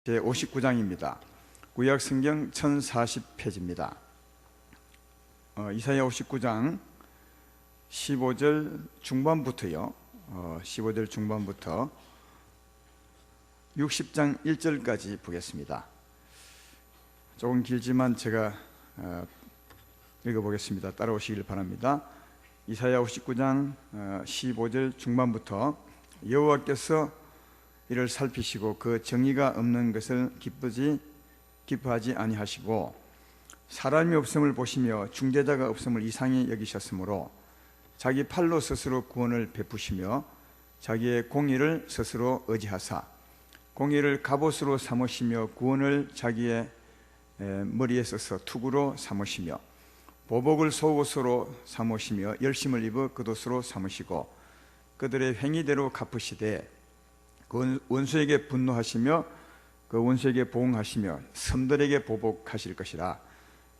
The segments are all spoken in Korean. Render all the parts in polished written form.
제59장입니다. 구약성경 1040페이지입니다. 이사야 59장 15절 중반부터요. 15절 중반부터 60장 1절까지 보겠습니다. 조금 길지만 제가 읽어보겠습니다. 따라오시길 바랍니다. 이사야 59장 15절 중반부터 여호와께서 이를 살피시고 그 정의가 없는 것을 기뻐하지 아니하시고 사람이 없음을 보시며 중재자가 없음을 이상히 여기셨으므로 자기 팔로 스스로 구원을 베푸시며 자기의 공의를 스스로 의지하사 공의를 갑옷으로 삼으시며 구원을 자기의 머리에 써서 투구로 삼으시며 보복을 속옷으로 삼으시며 열심을 입어 겉옷으로 삼으시고 그들의 행위대로 갚으시되 그 원수에게 분노하시며 그 원수에게 보응하시며 섬들에게 보복하실 것이라.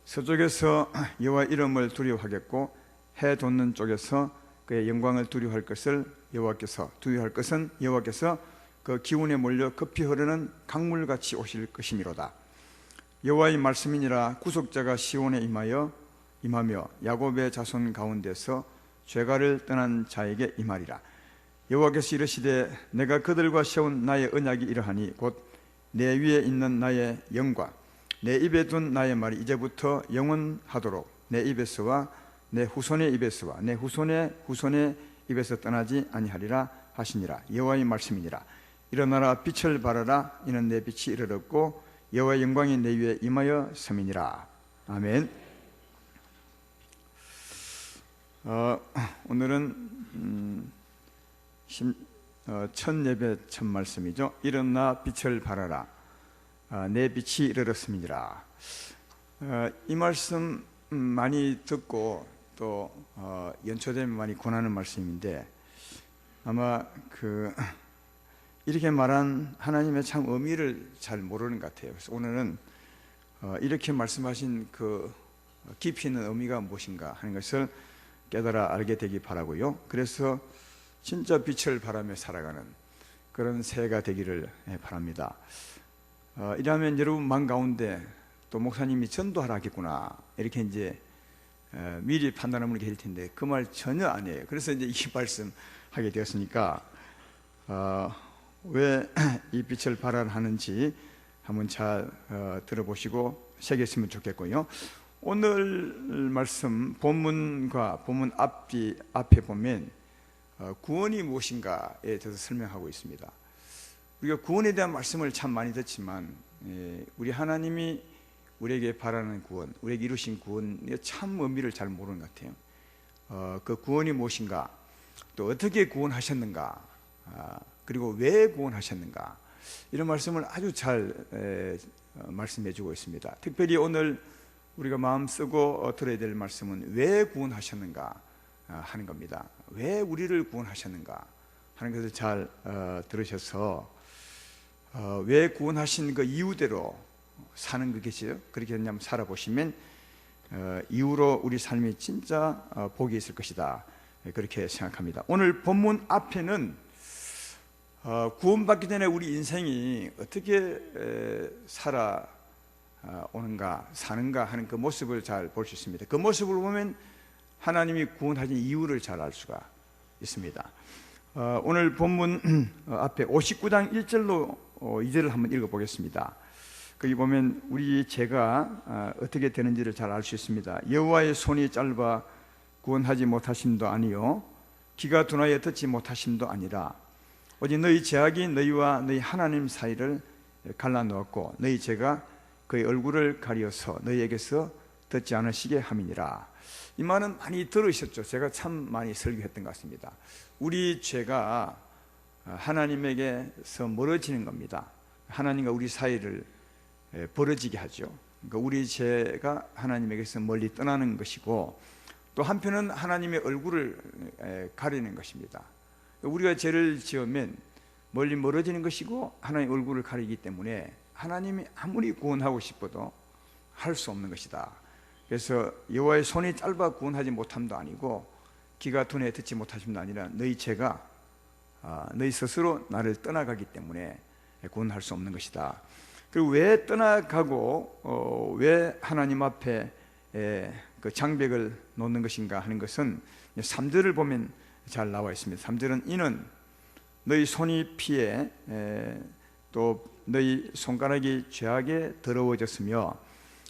서쪽에서 여호와 이름을 두려워하겠고 해 돋는 쪽에서 그의 영광을 두려워할 것은 여호와께서 그 기운에 몰려 급히 흐르는 강물같이 오실 것이미로다. 여호와의 말씀이니라. 구속자가 시온에 임하며 야곱의 자손 가운데서 죄가를 떠난 자에게 임하리라. 여호와께서 이르시되 내가 그들과 세운 나의 언약이 이러하니 곧 내 위에 있는 나의 영과 내 입에 둔 나의 말이 이제부터 영원하도록 내 입에서와 내 후손의 입에서와 내 후손의 입에서 떠나지 아니하리라 하시니라. 여호와의 말씀이니라. 일어나라 빛을 발하라. 이는 내 빛이 이르렀고 여호와의 영광이 내 위에 임하여 섬이니라. 아멘. 오늘은 첫 예배 첫 말씀이죠. 일어나 빛을 발하라. 내 빛이 이르렀음이니라. 이 말씀 많이 듣고 또 연초되면 많이 권하는 말씀인데 아마 이렇게 말한 하나님의 참 의미를 잘 모르는 것 같아요. 그래서 오늘은 이렇게 말씀하신 그 깊이 있는 의미가 무엇인가 하는 것을 깨달아 알게 되기 바라고요. 그래서 진짜 빛을 바라며 살아가는 그런 새해가 되기를 바랍니다. 이러면 여러분 마음 가운데 또 목사님이 전도하라 하겠구나 이렇게 이제 미리 판단하는 분이 계실 텐데 그 말 전혀 아니에요. 그래서 이제 이 말씀 하게 되었으니까 왜 이 빛을 발하라 하는지 한번 잘 들어보시고 새겼으면 좋겠고요. 오늘 말씀 본문과 본문 앞에 보면 구원이 무엇인가에 대해서 설명하고 있습니다. 우리가 구원에 대한 말씀을 참 많이 듣지만 우리 하나님이 우리에게 바라는 구원, 우리에게 이루신 구원의 참 의미를 잘 모르는 것 같아요. 그 구원이 무엇인가, 또 어떻게 구원하셨는가, 그리고 왜 구원하셨는가, 이런 말씀을 아주 잘 말씀해 주고 있습니다. 특별히 오늘 우리가 마음 쓰고 들어야 될 말씀은 왜 구원하셨는가 하는 겁니다. 왜 우리를 구원하셨는가 하는 것을 잘 들으셔서 왜 구원하신 그 이유대로 사는 거겠죠. 그렇게 그냥 살아보시면 이후로 우리 삶이 진짜 복이 있을 것이다, 그렇게 생각합니다. 오늘 본문 앞에는 구원받기 전에 우리 인생이 어떻게 살아오는가 사는가 하는 그 모습을 잘 볼 수 있습니다. 그 모습을 보면 하나님이 구원하신 이유를 잘 알 수가 있습니다. 오늘 본문 앞에 59장 1절로 2절을 한번 읽어보겠습니다. 거기 보면 우리 죄가 어떻게 되는지를 잘 알 수 있습니다. 여호와의 손이 짧아 구원하지 못하심도 아니요 귀가 둔하여 듣지 못하심도 아니라 오직 너희 죄악이 너희와 너희 하나님 사이를 갈라놓았고 너희 죄가 그의 얼굴을 가리어서 너희에게서 듣지 않으시게 함이니라. 이 말은 많이 들으셨죠? 제가 참 많이 설교했던 것 같습니다. 우리 죄가 하나님에게서 멀어지는 겁니다. 하나님과 우리 사이를 벌어지게 하죠. 그러니까 우리 죄가 하나님에게서 멀리 떠나는 것이고 또 한편은 하나님의 얼굴을 가리는 것입니다. 우리가 죄를 지으면 멀리 멀어지는 것이고 하나님의 얼굴을 가리기 때문에 하나님이 아무리 구원하고 싶어도 할 수 없는 것이다. 그래서 여호와의 손이 짧아 구원하지 못함도 아니고 귀가 둔해 듣지 못하심도 아니라 너희 죄가 너희 스스로 나를 떠나가기 때문에 구원할 수 없는 것이다. 그리고 왜 떠나가고 왜 하나님 앞에 그 장벽을 놓는 것인가 하는 것은 3절을 보면 잘 나와 있습니다. 3절은 이는 너희 손이 피해 또 너희 손가락이 죄악에 더러워졌으며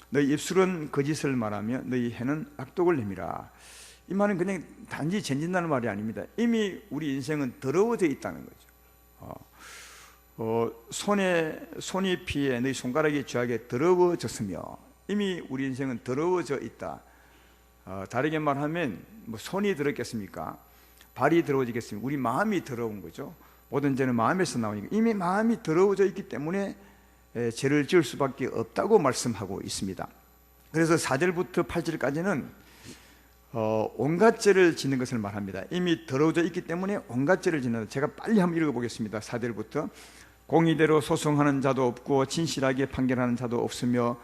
너희 입술은 거짓을 말하며 너희 혀는 악독을 내밀어. 이 말은 그냥 단지 전진다는 말이 아닙니다. 이미 우리 인생은 더러워져 있다는 거죠. 손이 피해 너희 손가락이 죄악에 더러워졌으며, 이미 우리 인생은 더러워져 있다. 다르게 말하면 뭐 손이 더럽겠습니까? 발이 더러워지겠습니까? 우리 마음이 더러운 거죠. 모든 죄는 마음에서 나오니까 이미 마음이 더러워져 있기 때문에 죄를 지을 수밖에 없다고 말씀하고 있습니다. 그래서 4절부터 8절까지는 온갖 죄를 짓는 것을 말합니다. 이미 더러워져 있기 때문에 온갖 죄를 짓는다. 제가 빨리 한번 읽어보겠습니다. 4절부터 공의대로 소송하는 자도 없고 진실하게 판결하는 자도 없으며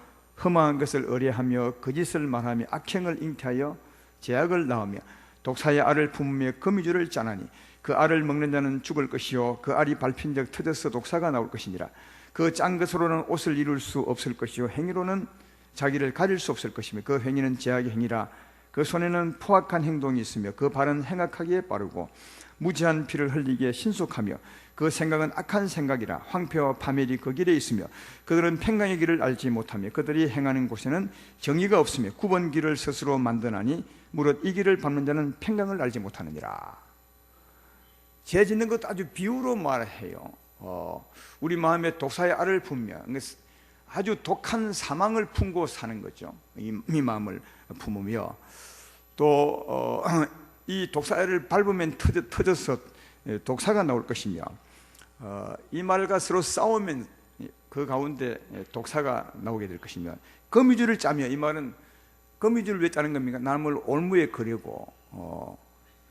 험한 것을 의뢰하며 거짓을 말하며 악행을 잉태하여 죄악을 낳으며 독사의 알을 품으며 거미줄을 짜나니 그 알을 먹는 자는 죽을 것이요 그 알이 밟힌 적 터져서 독사가 나올 것이니라. 그 짠 것으로는 옷을 이룰 수 없을 것이요 행위로는 자기를 가릴 수 없을 것이며 그 행위는 죄악의 행위라. 그 손에는 포악한 행동이 있으며 그 발은 행악하기에 빠르고 무지한 피를 흘리기에 신속하며 그 생각은 악한 생각이라. 황폐와 파멸이 그 길에 있으며 그들은 평강의 길을 알지 못하며 그들이 행하는 곳에는 정의가 없으며 굽은 길을 스스로 만드나니 무릇 이 길을 밟는 자는 평강을 알지 못하느니라. 죄 짓는 것도 아주 비유로 말해요. 우리 마음에 독사의 알을 품며 아주 독한 사망을 품고 사는 거죠. 이 마음을 품으며 또 이 독사를 밟으면 터져서 독사가 나올 것이며 이 말과 서로 싸우면 그 가운데 독사가 나오게 될 것이며 거미줄을 짜며, 이 말은 거미줄을 왜 짜는 겁니까? 남을 올무에 그려고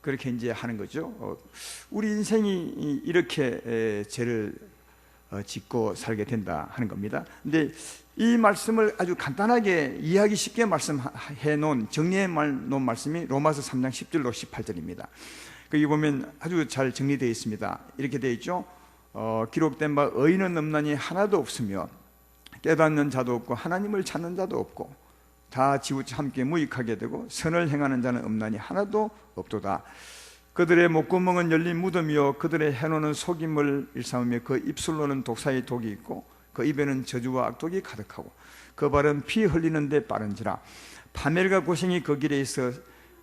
그렇게 이제 하는 거죠. 우리 인생이 이렇게 죄를 짓고 살게 된다 하는 겁니다. 근데 이 말씀을 아주 간단하게 이해하기 쉽게 말씀해 놓은, 정리해 놓은 말씀이 로마서 3장 10절로 18절입니다. 거기 보면 아주 잘 정리되어 있습니다. 이렇게 되어 있죠. 기록된 바 의인은 없나니 하나도 없으며 깨닫는 자도 없고 하나님을 찾는 자도 없고 다 지우쳐 함께 무익하게 되고 선을 행하는 자는 없나니 하나도 없도다. 그들의 목구멍은 열린 무덤이요 그들의 혀로는 속임을 일삼으며 그 입술로는 독사의 독이 있고 그 입에는 저주와 악독이 가득하고 그 발은 피 흘리는 데 빠른지라. 파멸과 고생이 그 길에 있어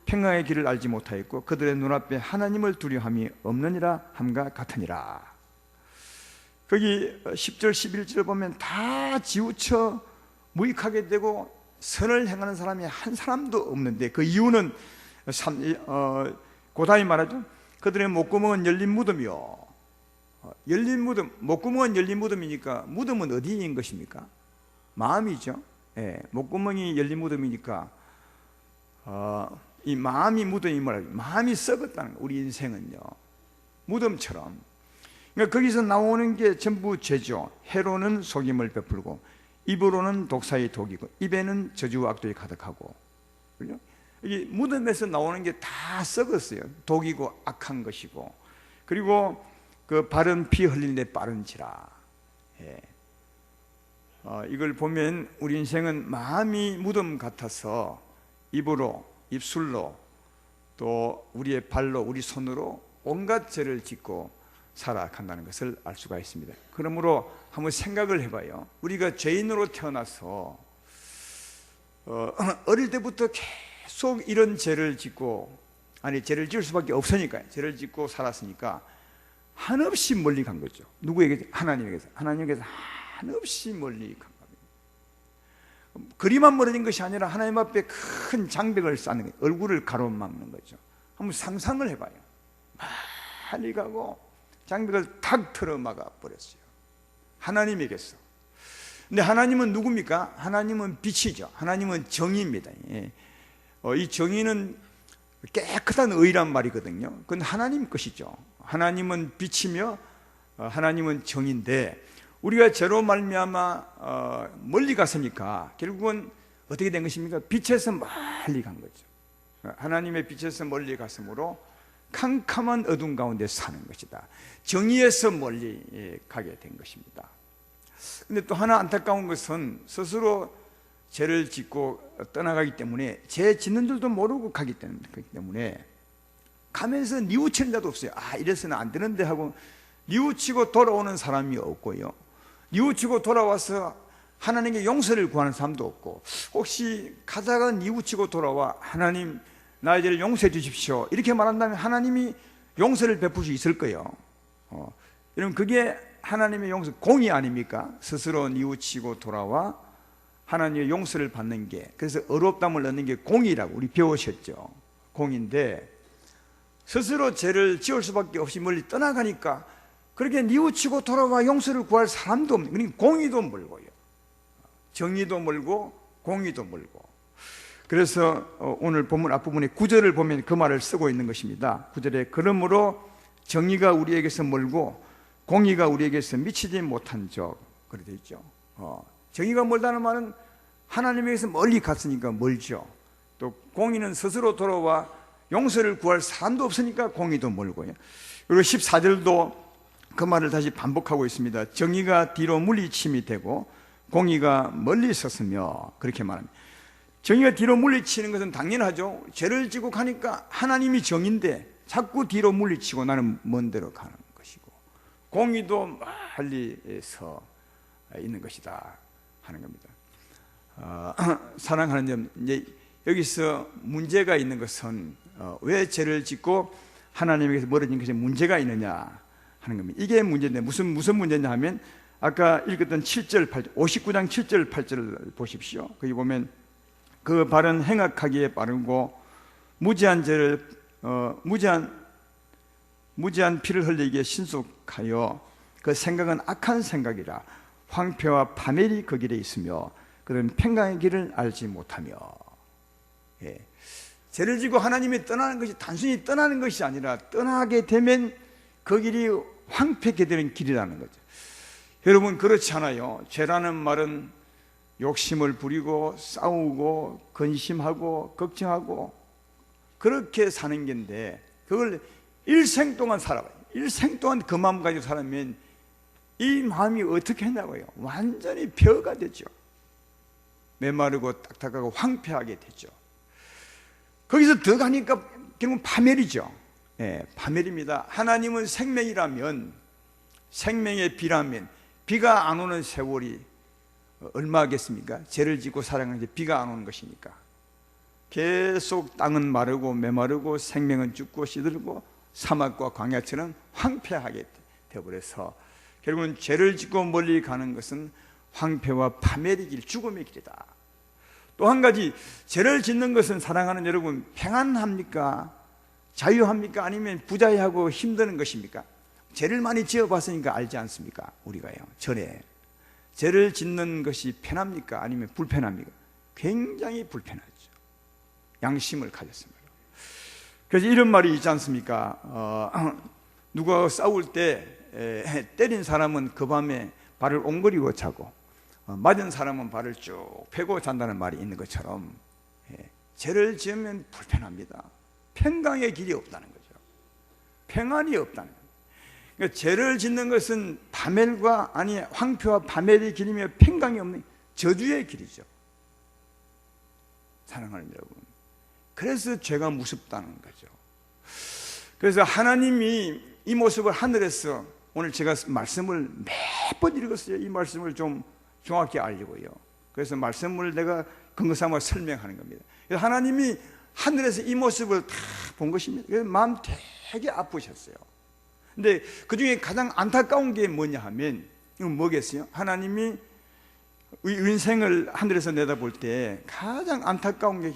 평강의 길을 알지 못하였고 그들의 눈앞에 하나님을 두려움이 없느니라 함과 같으니라. 거기 10절 11절 보면 다 지우쳐 무익하게 되고 선을 행하는 사람이 한 사람도 없는데, 그 이유는 고다이 말하죠. 그들의 목구멍은 열린 무덤이요. 열린 무덤, 목구멍은 열린 무덤이니까 무덤은 어디인 것입니까? 마음이죠. 목구멍이 열린 무덤이니까 이 마음이 무덤이 뭐라, 마음이 썩었다는 거예요. 우리 인생은요 무덤처럼. 그러니까 거기서 나오는 게 전부 죄죠. 혀로는 속임을 베풀고 입으로는 독사의 독이고 입에는 저주와 악독이 가득하고. 그렇죠? 이 무덤에서 나오는 게 다 썩었어요. 독이고 악한 것이고, 그리고 그 발은 피 흘릴 때 빠른지라. 이걸 보면 우리 인생은 마음이 무덤 같아서 입으로, 입술로, 또 우리의 발로, 우리 손으로 온갖 죄를 짓고 살아간다는 것을 알 수가 있습니다. 그러므로 한번 생각을 해봐요. 우리가 죄인으로 태어나서 어릴 때부터 계속 이런 죄를 짓고, 아니 죄를 지을 수밖에 없으니까요. 죄를 짓고 살았으니까 한없이 멀리 간 거죠. 누구에게? 하나님에게서. 하나님에게서 한없이 멀리 간 겁니다. 그리만 멀어진 것이 아니라 하나님 앞에 큰 장벽을 쌓는 거예요. 얼굴을 가로막는 거죠. 한번 상상을 해봐요. 멀리 가고 장벽을 탁 틀어막아 버렸어요. 하나님에게서. 근데 하나님은 누굽니까? 하나님은 빛이죠. 하나님은 정의입니다. 이 정의는 깨끗한 의란 말이거든요. 그건 하나님 것이죠. 하나님은 빛이며 하나님은 정의인데, 우리가 죄로 말미암아 멀리 갔으니까 결국은 어떻게 된 것입니까? 빛에서 멀리 간 거죠. 하나님의 빛에서 멀리 갔으므로 캄캄한 어둠 가운데 사는 것이다. 정의에서 멀리 가게 된 것입니다. 근데 또 하나 안타까운 것은 스스로 죄를 짓고 떠나가기 때문에 죄 짓는 줄도 모르고 가기 때문에 가면서 뉘우치는 자도 없어요. 아, 이래서는 안 되는데 하고 뉘우치고 돌아오는 사람이 없고요, 뉘우치고 돌아와서 하나님께 용서를 구하는 사람도 없고, 혹시 가다가 뉘우치고 돌아와 하나님 나의 죄를 용서해 주십시오 이렇게 말한다면 하나님이 용서를 베풀 수 있을 거예요. 여러분, 그게 하나님의 용서, 공의 아닙니까? 스스로 뉘우치고 돌아와 하나님의 용서를 받는 게, 그래서 의롭다함을 얻는 게 공의라고 우리 배우셨죠. 공인데 스스로 죄를 지을 수밖에 없이 멀리 떠나가니까 그렇게 뉘우치고 돌아와 용서를 구할 사람도 없는, 그러니까 공의도 멀고요, 정의도 멀고 공의도 멀고. 그래서 오늘 본문 앞부분에 9절을 보면 그 말을 쓰고 있는 것입니다. 9절에 그러므로 정의가 우리에게서 멀고 공의가 우리에게서 미치지 못한 적, 그렇게 되어 있죠. 정의가 멀다는 말은 하나님에게서 멀리 갔으니까 멀죠. 또 공의는 스스로 돌아와 용서를 구할 사람도 없으니까 공의도 멀고요. 그리고 14절도 그 말을 다시 반복하고 있습니다. 정의가 뒤로 물리침이 되고 공의가 멀리 섰으며, 그렇게 말합니다. 정의가 뒤로 물리치는 것은 당연하죠. 죄를 지고 가니까 하나님이 정인데 자꾸 뒤로 물리치고 나는 먼 데로 가는 것이고, 공의도 멀리 서 있는 것이다 하는 겁니다. 사랑하는 점, 이제 여기서 문제가 있는 것은 왜 죄를 짓고 하나님에게서 멀어진 것에 문제가 있느냐 하는 겁니다. 이게 문제인데 무슨 문제냐 하면 아까 읽었던 7절 8절 59장 7절 8절을 보십시오. 거기 보면 그 발은 행악하기에 빠르고 무지한 죄를 무지한 피를 흘리기에 신속하여 그 생각은 악한 생각이라 황폐와 파멸이 그 길에 있으며 그런 평강의 길을 알지 못하며. 예. 죄를 지고 하나님이 떠나는 것이 단순히 떠나는 것이 아니라 떠나게 되면 그 길이 황폐게 되는 길이라는 거죠. 여러분, 그렇지 않아요? 죄라는 말은 욕심을 부리고 싸우고 근심하고 걱정하고 그렇게 사는 건데, 그걸 일생 동안 살아봐요. 일생 동안 그 마음 가지고 살면 이 마음이 어떻게 했냐고요? 완전히 벼가 되죠. 메마르고 딱딱하고 황폐하게 되죠. 거기서 더 가니까 결국 파멸이죠. 예, 파멸입니다. 하나님은 생명이라면, 생명의 비라면 비가 안 오는 세월이 얼마겠습니까? 죄를 짓고 살아가는데 비가 안 오는 것이니까 계속 땅은 마르고 메마르고 생명은 죽고 시들고 사막과 광야처럼 황폐하게 되어버려서 결국은 죄를 짓고 멀리 가는 것은 황폐와 파멸의 길, 죽음의 길이다. 또 한 가지, 죄를 짓는 것은 사랑하는 여러분 평안합니까? 자유합니까? 아니면 부자유하고 힘드는 것입니까? 죄를 많이 지어봤으니까 알지 않습니까? 우리가요, 전에 죄를 짓는 것이 편합니까? 아니면 불편합니까? 굉장히 불편하죠. 양심을 가졌습니다. 그래서 이런 말이 있지 않습니까? 누가 싸울 때 때린 사람은 그 밤에 발을 옹그리고 자고 맞은 사람은 발을 쭉 펴고 잔다는 말이 있는 것처럼 죄를 지으면 불편합니다. 평강의 길이 없다는 거죠. 평안이 없다는 거죠. 그러니까 죄를 짓는 것은 파멸과, 아니 황폐와 파멸의 길이며 평강이 없는 저주의 길이죠. 사랑하는 여러분, 그래서 죄가 무섭다는 거죠. 그래서 하나님이 이 모습을 하늘에서, 오늘 제가 말씀을 몇 번 읽었어요. 이 말씀을 좀 정확히 알려고요. 그래서 말씀을 내가 근거 삼아 설명하는 겁니다. 그래서 하나님이 하늘에서 이 모습을 다 본 것입니다. 그래서 마음 되게 아프셨어요. 근데 그 중에 가장 안타까운 게 뭐냐 하면, 이건 뭐겠어요? 하나님이 인생을 하늘에서 내다볼 때 가장 안타까운 게,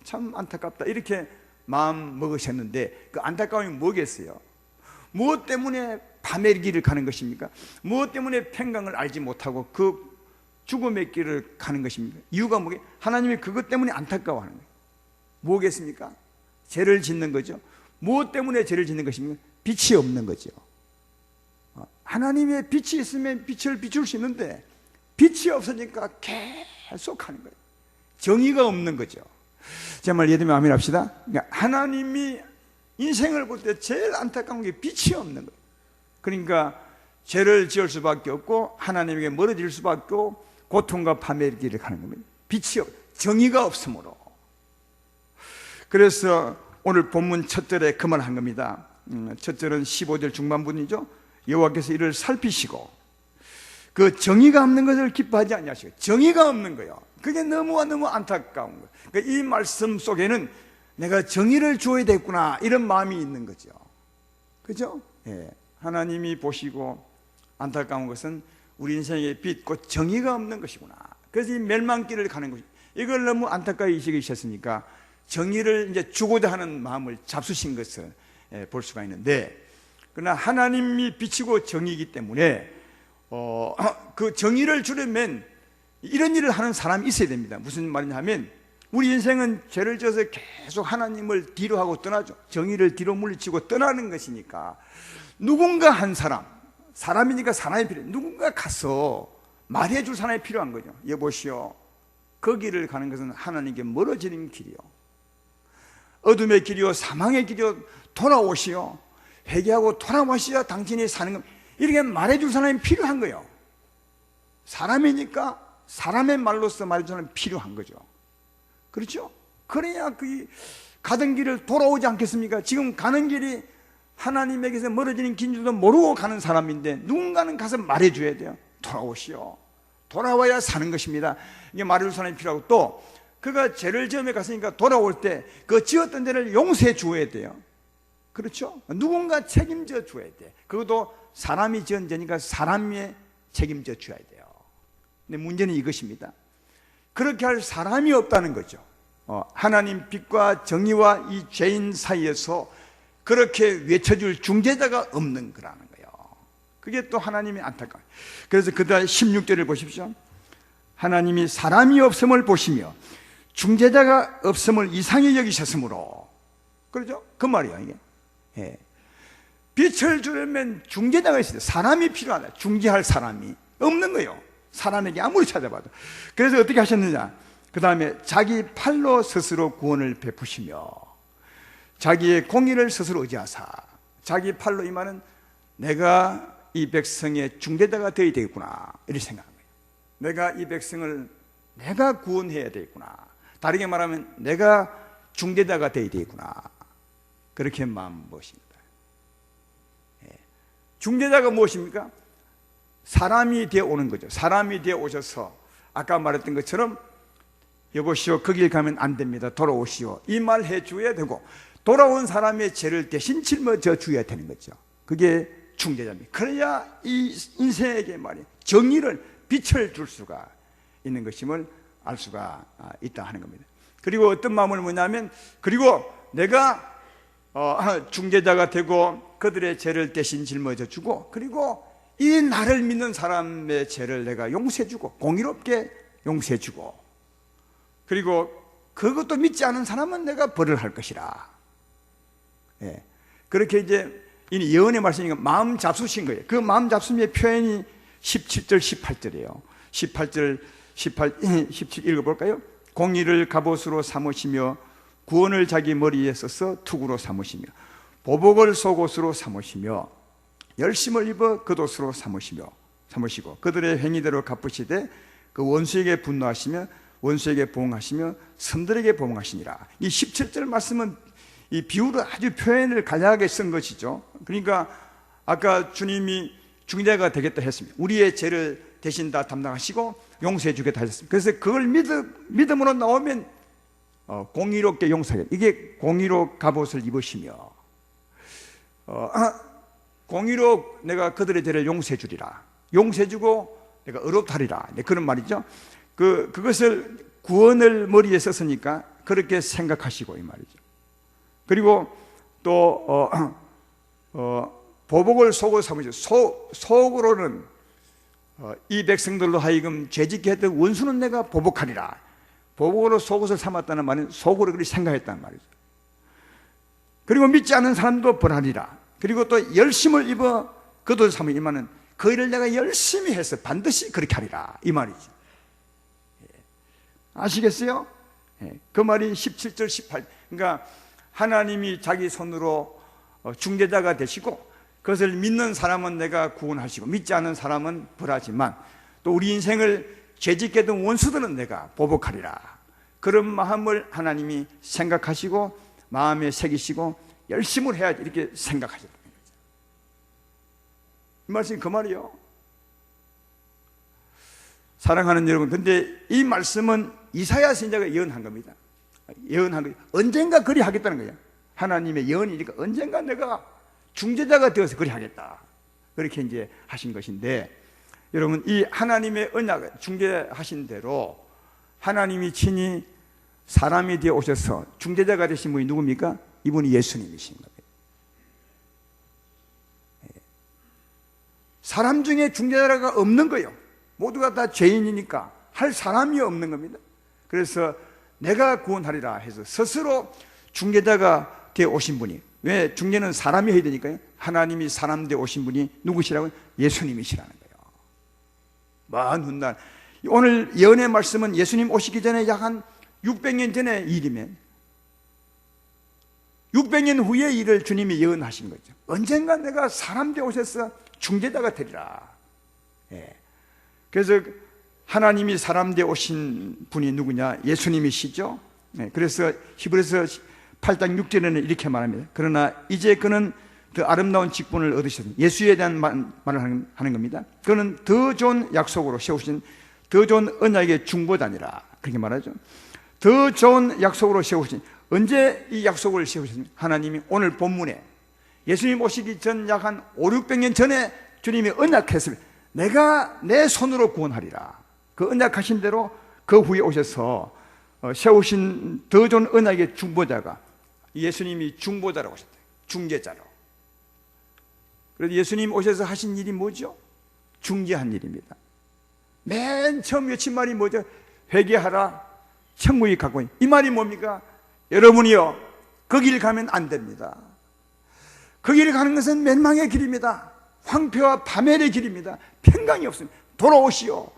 참 안타깝다 이렇게 마음 먹으셨는데, 그 안타까움이 뭐겠어요? 무엇 때문에 밤의 길을 가는 것입니까? 무엇 때문에 평강을 알지 못하고 그 죽음의 길을 가는 것입니까? 이유가 뭐게? 하나님이 그것 때문에 안타까워하는 거예요. 뭐겠습니까? 죄를 짓는 거죠. 무엇 때문에 죄를 짓는 것입니까? 빛이 없는 거죠. 하나님의 빛이 있으면 빛을 비출 수 있는데 빛이 없으니까 계속 하는 거예요. 정의가 없는 거죠. 제 말 예를 들면 아멘 합시다. 그러니까 하나님이 인생을 볼 때 제일 안타까운 게 빛이 없는 거예요. 그러니까 죄를 지을 수밖에 없고 하나님에게 멀어질 수밖에 없고 고통과 파멸의 길을 가는 겁니다. 빛이 정의가 없으므로. 그래서 오늘 본문 첫 절에 그 말 한 겁니다. 첫 절은 15절 중반부이죠. 여호와께서 이를 살피시고 그 정의가 없는 것을 기뻐하지 않으시고, 정의가 없는 거예요. 그게 너무 안타까운 거예요. 그러니까 이 말씀 속에는 내가 정의를 주어야 되겠구나 이런 마음이 있는 거죠. 그죠? 예. 하나님이 보시고 안타까운 것은 우리 인생의 빛, 곧 정의가 없는 것이구나. 그래서 이 멸망길을 가는 것이, 이걸 너무 안타까이 여기셨으니까 정의를 이제 주고자 하는 마음을 잡수신 것을 볼 수가 있는데, 그러나 하나님이 빛이고 정의이기 때문에 그 정의를 주려면 이런 일을 하는 사람이 있어야 됩니다. 무슨 말이냐 하면, 우리 인생은 죄를 져서 계속 하나님을 뒤로 하고 떠나죠. 정의를 뒤로 물리치고 떠나는 것이니까 누군가 한 사람, 사람이니까 사람이 필요해요. 누군가 가서 말해줄 사람이 필요한 거죠. 여보시오, 그 길을 가는 것은 하나님께 멀어지는 길이요, 어둠의 길이요, 사망의 길이요, 돌아오시오, 회개하고 돌아오시야 당신이 사는 것, 이렇게 말해줄 사람이 필요한 거예요. 사람이니까 사람의 말로서 말해줄 사람이 필요한 거죠. 그렇죠? 그래야 그 가던 길을 돌아오지 않겠습니까? 지금 가는 길이 하나님에게서 멀어지는 긴 줄도 모르고 가는 사람인데 누군가는 가서 말해줘야 돼요. 돌아오시오. 돌아와야 사는 것입니다. 이게 말해줄 사람이 필요하고, 또 그가 죄를 지음에 갔으니까 돌아올 때 그 지었던 죄를 용서해 주어야 돼요. 그렇죠? 누군가 책임져 줘야 돼. 그것도 사람이 지은 죄니까 사람이 책임져 줘야 돼요. 근데 문제는 이것입니다. 그렇게 할 사람이 없다는 거죠. 하나님 빛과 정의와 이 죄인 사이에서 그렇게 외쳐줄 중재자가 없는 거라는 거예요. 그게 또 하나님의 안타까워요. 그래서 그다음 16절을 보십시오. 하나님이 사람이 없음을 보시며 중재자가 없음을 이상히 여기셨으므로. 그렇죠? 그 말이에요, 이게. 예. 빛을 주려면 중재자가 있어야 돼요. 사람이 필요하다. 중재할 사람이 없는 거예요. 사람에게 아무리 찾아봐도. 그래서 어떻게 하셨느냐, 그 다음에 자기 팔로 스스로 구원을 베푸시며 자기의 공의를 스스로 의지하사. 자기 팔로, 이 말은 내가 이 백성의 중재자가 되어야 되겠구나, 이렇게 생각합니다. 내가 이 백성을 내가 구원해야 되겠구나, 다르게 말하면 내가 중재자가 되어야 되겠구나, 그렇게 마음 먹으십니다. 중재자가 무엇입니까? 사람이 되어 오는 거죠. 사람이 되어 오셔서 아까 말했던 것처럼 여보시오, 그 길 가면 안 됩니다, 돌아오시오, 이 말 해줘야 되고, 돌아온 사람의 죄를 대신 짊어져 줘야 되는 거죠. 그게 중재자입니다. 그래야 이 인생에게 말이에요, 정의를, 빛을 줄 수가 있는 것임을 알 수가 있다 하는 겁니다. 그리고 어떤 마음을 뭐냐면, 그리고 내가 중재자가 되고 그들의 죄를 대신 짊어져 주고, 그리고 이 나를 믿는 사람의 죄를 내가 용서해 주고, 공의롭게 용서해 주고, 그리고 그것도 믿지 않은 사람은 내가 벌을 할 것이라. 예. 그렇게 이제 이 예언의 말씀이니까 마음 잡수신 거예요. 그 마음 잡수의 표현이 17절 18절이에요 18절 17 읽어볼까요? 공의를 갑옷으로 삼으시며 구원을 자기 머리에 써서 투구로 삼으시며 보복을 속옷으로 삼으시며 열심을 입어 겉옷으로 삼으시고 그들의 행위대로 갚으시되 그 원수에게 분노하시며 원수에게 보응하시며 섬들에게 보응하시니라. 이 17절 말씀은 이 비유로 아주 표현을 간략하게 쓴 것이죠. 그러니까 아까 주님이 중재자가 되겠다 했습니다. 우리의 죄를 대신 다 담당하시고 용서해 주겠다 하셨습니다. 그래서 그걸 믿음으로 나오면 공의롭게 용서해. 이게 공의로 갑옷을 입으시며 공의로 내가 그들의 죄를 용서해 주리라. 용서해 주고 내가 의롭다리라. 네, 그런 말이죠. 그것을 구원을 머리에 썼으니까 그렇게 생각하시고 이 말이죠. 그리고 또 보복을 속으로 삼으시고, 속으로는 이 백성들로 하여금 죄짓게 했던 원수는 내가 보복하리라. 보복으로 속옷을 삼았다는 말은 속으로 그렇게 생각했다는 말이죠. 그리고 믿지 않는 사람도 벌하리라. 그리고 또 열심을 입어 겉옷을 삼으, 이 말은 그 일을 내가 열심히 해서 반드시 그렇게 하리라, 이 말이죠. 아시겠어요? 그 말이 17절 18. 그러니까 하나님이 자기 손으로 중재자가 되시고 그것을 믿는 사람은 내가 구원하시고 믿지 않는 사람은 벌하지만 또 우리 인생을 죄짓게 된 원수들은 내가 보복하리라. 그런 마음을 하나님이 생각하시고 마음에 새기시고 열심을 해야지 이렇게 생각하셨다는 거죠. 이 말씀이 그 말이요. 사랑하는 여러분, 근데 이 말씀은 이사야 선지자가 예언한 겁니다. 예언한 거예요. 언젠가 그리 하겠다는 거예요. 하나님의 예언이니까 언젠가 내가 중재자가 되어서 그리 하겠다. 그렇게 이제 하신 것인데, 여러분, 이 하나님의 언약 중재하신 대로 하나님이 친히 사람이 되어 오셔서 중재자가 되신 분이 누굽니까? 이분이 예수님이신 거예요. 사람 중에 중재자가 없는 거예요. 모두가 다 죄인이니까 할 사람이 없는 겁니다. 그래서 내가 구원하리라 해서 스스로 중재자가 되어 오신 분이, 왜 중재는 사람이 해야 되니까요. 하나님이 사람 되어 오신 분이 누구시라고요? 예수님이시라는 거예요. 먼 훗날, 오늘 예언의 말씀은 예수님 오시기 전에 약 한 600년 전의 일이면 600년 후의 일을 주님이 예언하신 거죠. 언젠가 내가 사람 되어 오셔서 중재자가 되리라. 그래서 하나님이 사람 되어 오신 분이 누구냐? 예수님이시죠. 그래서 히브리서 8장 6절에는 이렇게 말합니다. 그러나 이제 그는 그 아름다운 직분을 얻으셨습니다. 예수에 대한 말을 하는 겁니다. 그는 더 좋은 약속으로 세우신 더 좋은 언약의 중보자니라. 그렇게 말하죠. 더 좋은 약속으로 세우신, 언제 이 약속을 세우셨습니까? 하나님이 오늘 본문에 예수님 오시기 전 약 한 5, 600년 전에 주님이 언약했습니다. 내가 내 손으로 구원하리라. 그 언약하신 대로 그 후에 오셔서 세우신 더 좋은 언약의 중보자가, 예수님이 중보자라고 오셨다. 중재자로. 그래서 예수님 오셔서 하신 일이 뭐죠? 중재한 일입니다. 맨 처음 외친 말이 뭐죠? 회개하라, 천국이 가까이 있다. 이 말이 뭡니까? 여러분이요, 그 길 가면 안 됩니다. 그 길 가는 것은 멸망의 길입니다. 황폐와 파멸의 길입니다. 평강이 없습니다. 돌아오시오.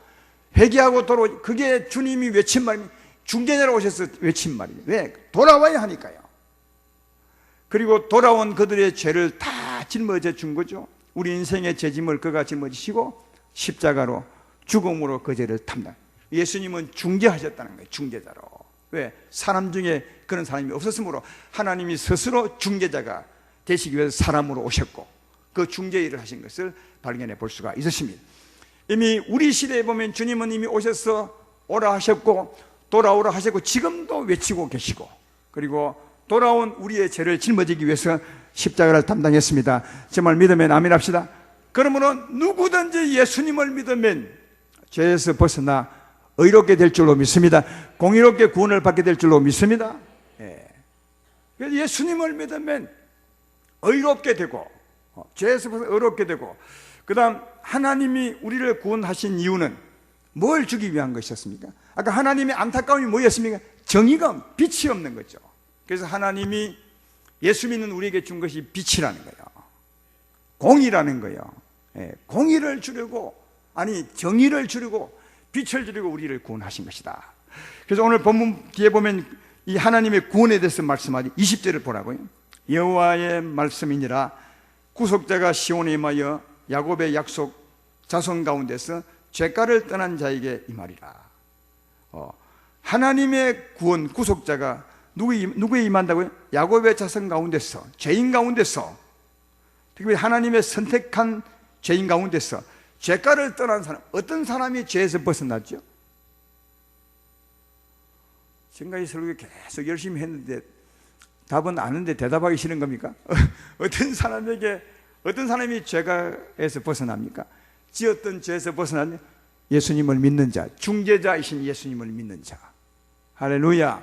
회개하고 돌아오시. 그게 주님이 외친 말입니다. 중재자로 오셔서 외친 말이에요. 왜? 돌아와야 하니까요. 그리고 돌아온 그들의 죄를 다 짊어져 준 거죠. 우리 인생의 죄짐을 그가 짊어지시고 십자가로 죽음으로 그 죄를 담당. 예수님은 중재하셨다는 거예요. 중재자로. 왜? 사람 중에 그런 사람이 없었으므로 하나님이 스스로 중재자가 되시기 위해서 사람으로 오셨고 그 중재 일을 하신 것을 발견해 볼 수가 있었습니다. 이미 우리 시대에 보면 주님은 이미 오셔서 오라 하셨고 돌아오라 하셨고 지금도 외치고 계시고, 그리고 돌아온 우리의 죄를 짊어지기 위해서 십자가를 담당했습니다. 정말 믿으면 아멘 합시다. 그러므로 누구든지 예수님을 믿으면 죄에서 벗어나 의롭게 될 줄로 믿습니다. 공의롭게 구원을 받게 될 줄로 믿습니다. 그래서 예수님을 믿으면 의롭게 되고 죄에서 벗어나 의롭게 되고, 그 다음 하나님이 우리를 구원하신 이유는 뭘 주기 위한 것이었습니까? 아까 하나님의 안타까움이 뭐였습니까? 정의가, 빛이 없는 거죠. 그래서 하나님이 예수 믿는 우리에게 준 것이 빛이라는 거예요. 공의라는 거예요. 공의를 주려고, 아니 정의를 주려고 빛을 주려고 우리를 구원하신 것이다. 그래서 오늘 본문 뒤에 보면 이 하나님의 구원에 대해서 말씀하지 20절을 보라고요. 여호와의 말씀이니라 구속자가 시온에 임하여 야곱의 약속 자손 가운데서 죄가를 떠난 자에게 임하리라. 하나님의 구원 구속자가 누구에 임한다고요? 야곱의 자손 가운데서, 죄인 가운데서, 특히 하나님의 선택한 죄인 가운데서 죄가를 떠난 사람, 어떤 사람이 죄에서 벗어났죠? 지금까지 설교 계속 열심히 했는데 답은 아는데 대답하기 싫은 겁니까? 어떤 사람이 죄가에서 벗어납니까? 어떤 죄에서 벗어났냐? 예수님을 믿는 자, 중재자이신 예수님을 믿는 자. 할렐루야.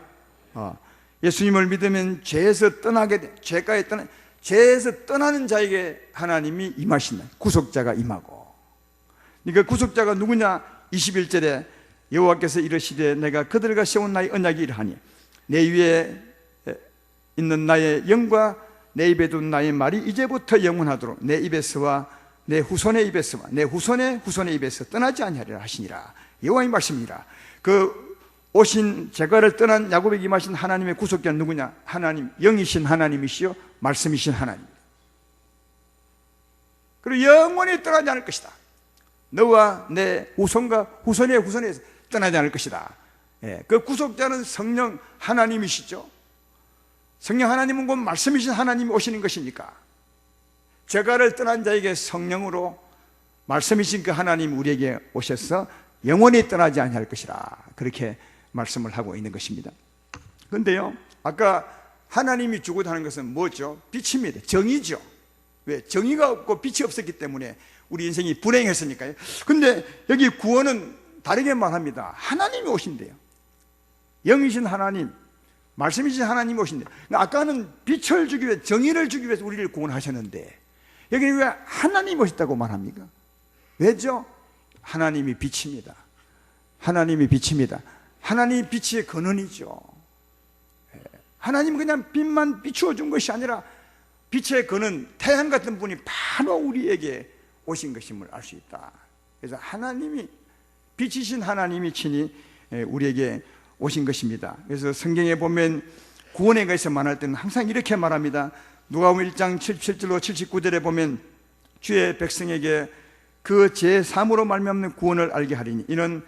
예수님을 믿으면 죄에서 떠나게 돼. 죄에서 떠나는 자에게 하나님이 임하신다. 구속자가 임하고. 그러니까 구속자가 누구냐? 21절에 여호와께서 이르시되 내가 그들과 세운 나의 언약이 이러하니 내 위에 있는 나의 영과 내 입에 둔 나의 말이 이제부터 영원하도록 내 입에서와 내 후손의 입에서와 내 후손의 후손의 입에서 떠나지 아니하리라 하시니라. 여호와의 말씀이니라. 그 오신 제가를 떠난 야곱에게 임하신 하나님의 구속자는 누구냐? 하나님, 영이신 하나님이시요 말씀이신 하나님. 그리고 영원히 떠나지 않을 것이다. 너와 내 후손과 후손의 후손에서 떠나지 않을 것이다. 그 구속자는 성령 하나님이시죠. 성령 하나님은 곧 말씀이신 하나님이 오시는 것이니까 죄가를 떠난 자에게 성령으로 말씀이신 그 하나님 우리에게 오셔서 영원히 떠나지 아니할 것이라, 그렇게 말씀을 하고 있는 것입니다. 그런데요, 아까 하나님이 주고자 하는 것은 뭐죠? 빛입니다. 정의죠. 왜? 정의가 없고 빛이 없었기 때문에 우리 인생이 불행했으니까요. 근데 여기 구원은 다르게 말합니다. 하나님이 오신대요. 영이신 하나님, 말씀이신 하나님이 오신대요. 아까는 빛을 주기 위해, 정의를 주기 위해서 우리를 구원하셨는데 여기는 왜 하나님이 오셨다고 말합니까? 왜죠? 하나님이 빛입니다. 하나님이 빛입니다. 하나님이 빛의 근원이죠. 하나님은 그냥 빛만 비추어 준 것이 아니라 빛의 근원, 태양 같은 분이 바로 우리에게 오신 것임을 알 수 있다. 그래서 하나님이, 빛이신 하나님이 친히 우리에게 오신 것입니다. 그래서 성경에 보면 구원에 관해서 말할 때는 항상 이렇게 말합니다. 누가복음 1장 77절로 79절에 보면 주의 백성에게 그 제3으로 말미암는 구원을 알게 하리니 이는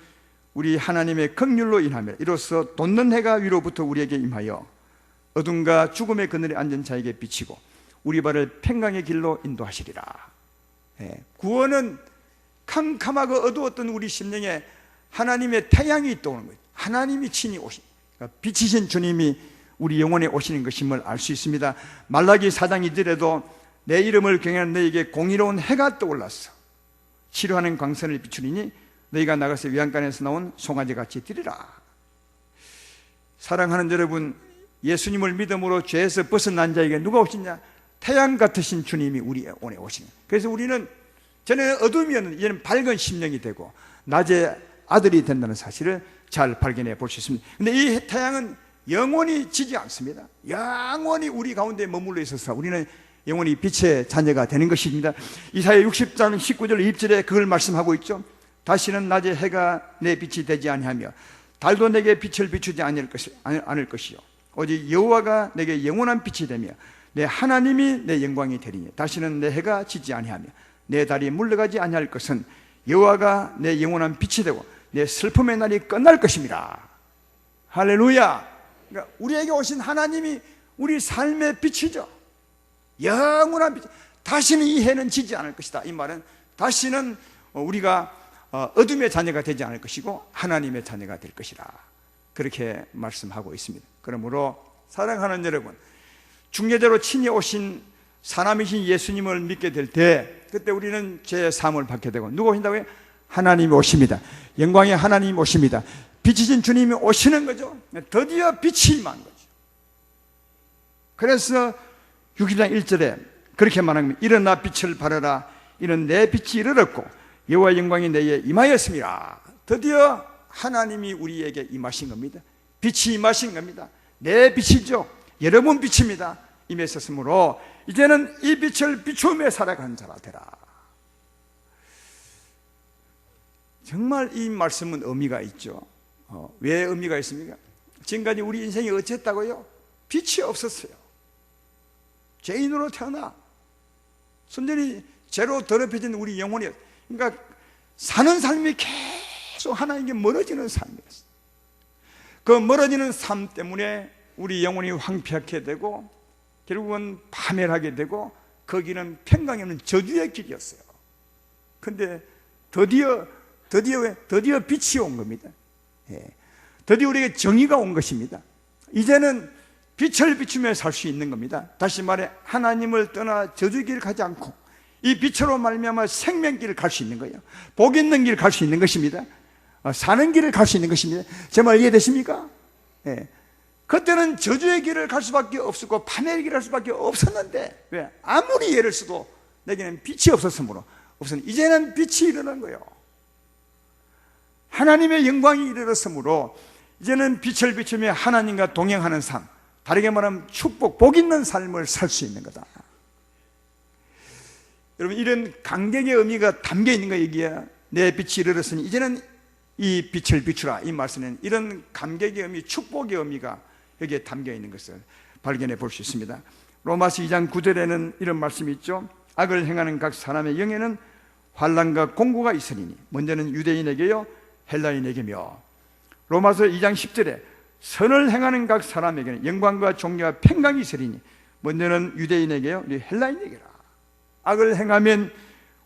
우리 하나님의 긍휼로 인하며 이로써 돋는 해가 위로부터 우리에게 임하여 어둠과 죽음의 그늘에 앉은 자에게 비치고 우리 발을 평강의 길로 인도하시리라. 구원은 캄캄하고 어두웠던 우리 심령에 하나님의 태양이 떠오는 거예요. 하나님이 친히 오신, 그러니까 빛이신 주님이 우리 영혼에 오시는 것임을 알 수 있습니다. 말라기 4장 2절에도 내 이름을 경외하는 너에게 공의로운 해가 떠올랐어 치료하는 광선을 비추리니 너희가 나가서 외양간에서 나온 송아지같이 뛰리라. 사랑하는 여러분, 예수님을 믿음으로 죄에서 벗어난 자에게 누가 오시냐? 태양 같으신 주님이 우리 영혼에 오시는. 그래서 우리는 전에는 어둠이었는데 이제는 밝은 심령이 되고 낮에 아들이 된다는 사실을 잘 발견해 볼 수 있습니다. 그런데 이 태양은 영원히 지지 않습니다. 영원히 우리 가운데 머물러 있어서 우리는 영원히 빛의 자녀가 되는 것입니다. 이사야 60장 19절 20절에 그걸 말씀하고 있죠. 다시는 낮에 해가 내 빛이 되지 아니하며 달도 내게 빛을 비추지 않을 것이요 오직 여호와가 내게 영원한 빛이 되며 내 하나님이 내 영광이 되리니 다시는 내 해가 지지 아니하며 내 달이 물러가지 아니할 것은 여호와가 내 영원한 빛이 되고 내 슬픔의 날이 끝날 것입니다. 할렐루야. 그러니까 우리에게 오신 하나님이 우리 삶의 빛이죠. 영원한 빛. 다시는 이 해는 지지 않을 것이다. 이 말은 다시는 우리가 어둠의 자녀가 되지 않을 것이고 하나님의 자녀가 될 것이라, 그렇게 말씀하고 있습니다. 그러므로 사랑하는 여러분, 중재자로 친히 오신 사람이신 예수님을 믿게 될 때 그때 우리는 제3을 받게 되고 누가 오신다고요? 하나님이 오십니다. 영광의 하나님이 오십니다. 빛이신 주님이 오시는 거죠. 드디어 빛이 임한 거죠. 그래서 60장 1절에 그렇게 말합니다. 일어나 빛을 발하라. 이는 내 빛이 이르렀고 여호와의 영광이 내게 임하였습니다. 드디어 하나님이 우리에게 임하신 겁니다. 빛이 임하신 겁니다. 내 빛이죠. 여러분 빛입니다. 임했었으므로 이제는 이 빛을 비추며 살아가는 자라 되라. 정말 이 말씀은 의미가 있죠. 왜 의미가 있습니까? 지금까지 우리 인생이 어쨌다고요? 빛이 없었어요. 죄인으로 태어나 순전히 죄로 더럽혀진 우리 영혼이, 그러니까 사는 삶이 계속 하나님께 멀어지는 삶이었어요. 그 멀어지는 삶 때문에 우리 영혼이 황폐하게 되고 결국은 파멸하게 되고 거기는 평강이 없는 저주의 길이었어요. 그런데 드디어 빛이 온 겁니다. 드디어 우리에게 정의가 온 것입니다. 이제는 빛을 비추며 살 수 있는 겁니다. 다시 말해 하나님을 떠나 저주의 길을 가지 않고 이 빛으로 말미암아 생명길을 갈 수 있는 거예요. 복 있는 길을 갈 수 있는 것입니다. 사는 길을 갈 수 있는 것입니다. 제 말 이해되십니까? 그때는 저주의 길을 갈 수밖에 없었고 파멸의 길을 갈 수밖에 없었는데 왜? 아무리 예를 써도 내게는 빛이 없었으므로 이제는 빛이 일어난 거예요. 하나님의 영광이 이르렀으므로 이제는 빛을 비추며 하나님과 동행하는 삶, 다르게 말하면 축복, 복 있는 삶을 살 수 있는 거다. 여러분, 이런 감격의 의미가 담겨 있는 거 여기에 내 빛이 이르렀으니 이제는 이 빛을 비추라, 이 말씀은 이런 감격의 의미, 축복의 의미가 여기에 담겨 있는 것을 발견해 볼 수 있습니다. 로마서 2장 9절에는 이런 말씀이 있죠. 악을 행하는 각 사람의 영에는 환난과 공고가 있으리니 먼저는 유대인에게요 헬라인에게며. 로마서 2장 10절에 선을 행하는 각 사람에게는 영광과 존귀와 평강이 있으리니 먼저는 유대인에게요 우리 헬라인에게라. 악을 행하면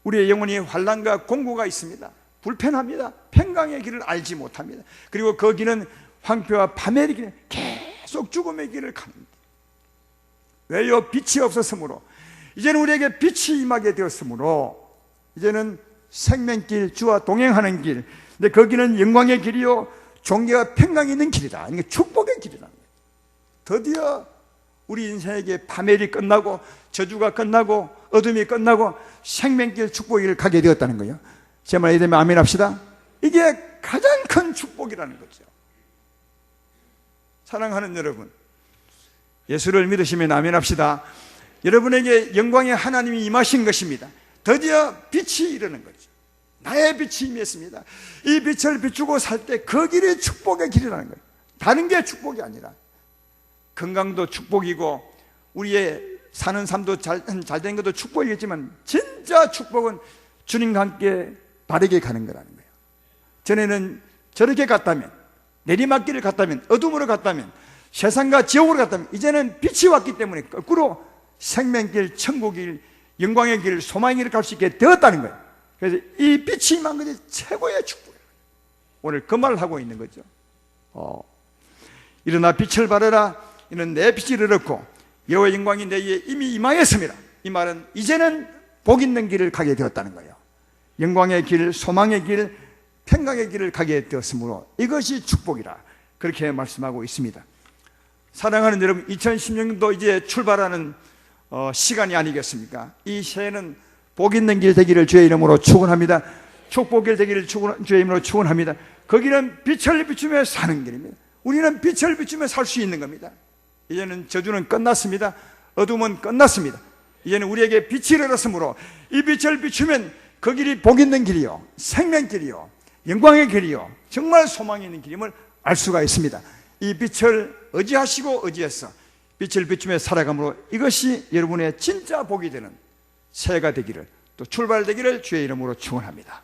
우리의 영혼이 환난과 공고가 있습니다. 불편합니다. 평강의 길을 알지 못합니다. 그리고 그 길은 황폐와 파멸의 길은 계속 죽음의 길을 갑니다. 왜요? 빛이 없었으므로. 이제는 우리에게 빛이 임하게 되었으므로 이제는 생명길, 주와 동행하는 길. 근데 그 길은 영광의 길이요 존귀와 평강이 있는 길이다. 이게 축복의 길이라는 거예요. 드디어 우리 인생에게 파멸이 끝나고 저주가 끝나고 어둠이 끝나고 생명길 축복의 길을 가게 되었다는 거예요. 제 말 이해되면 아멘 합시다. 이게 가장 큰 축복이라는 거죠. 사랑하는 여러분, 예수를 믿으시면 아멘 합시다. 여러분에게 영광의 하나님이 임하신 것입니다. 드디어 빛이 이르는 거죠. 나의 빛이 임했습니다. 이 빛을 비추고 살 때 그 길이 축복의 길이라는 거예요. 다른 게 축복이 아니라 건강도 축복이고 우리의 사는 삶도 잘된 것도 축복이겠지만 진짜 축복은 주님과 함께 바르게 가는 거라는 거예요. 전에는 저렇게 갔다면, 내리막길을 갔다면, 어둠으로 갔다면, 세상과 지옥으로 갔다면 이제는 빛이 왔기 때문에 거꾸로 생명길, 천국길, 영광의 길, 소망의 길을 갈 수 있게 되었다는 거예요. 그래서 이 빛이 임한 것이 최고의 축복이에요. 오늘 그 말을 하고 있는 거죠. 일어나 빛을 발하라. 이는 내 빛이 이르렀고 여호와의 영광이 내 위에 이미 임하였습니다. 이 말은 이제는 복 있는 길을 가게 되었다는 거예요. 영광의 길, 소망의 길, 평강의 길을 가게 되었으므로 이것이 축복이라 그렇게 말씀하고 있습니다. 사랑하는 여러분, 2016년도 이제 출발하는 시간이 아니겠습니까? 이 새해는 복 있는 길 되기를 주의 이름으로 축원합니다. 축복길 되기를 주의 이름으로 축원합니다. 그 길은 빛을 비추며 사는 길입니다. 우리는 빛을 비추며 살 수 있는 겁니다. 이제는 저주는 끝났습니다. 어둠은 끝났습니다. 이제는 우리에게 빛이 이르렀으므로 이 빛을 비추면 그 길이 복 있는 길이요, 생명길이요, 영광의 길이요, 정말 소망이 있는 길임을 알 수가 있습니다. 이 빛을 의지하시고 의지해서 빛을 비추며 살아감으로 이것이 여러분의 진짜 복이 되는 새해가 되기를, 또 출발되기를 주의 이름으로 축원합니다.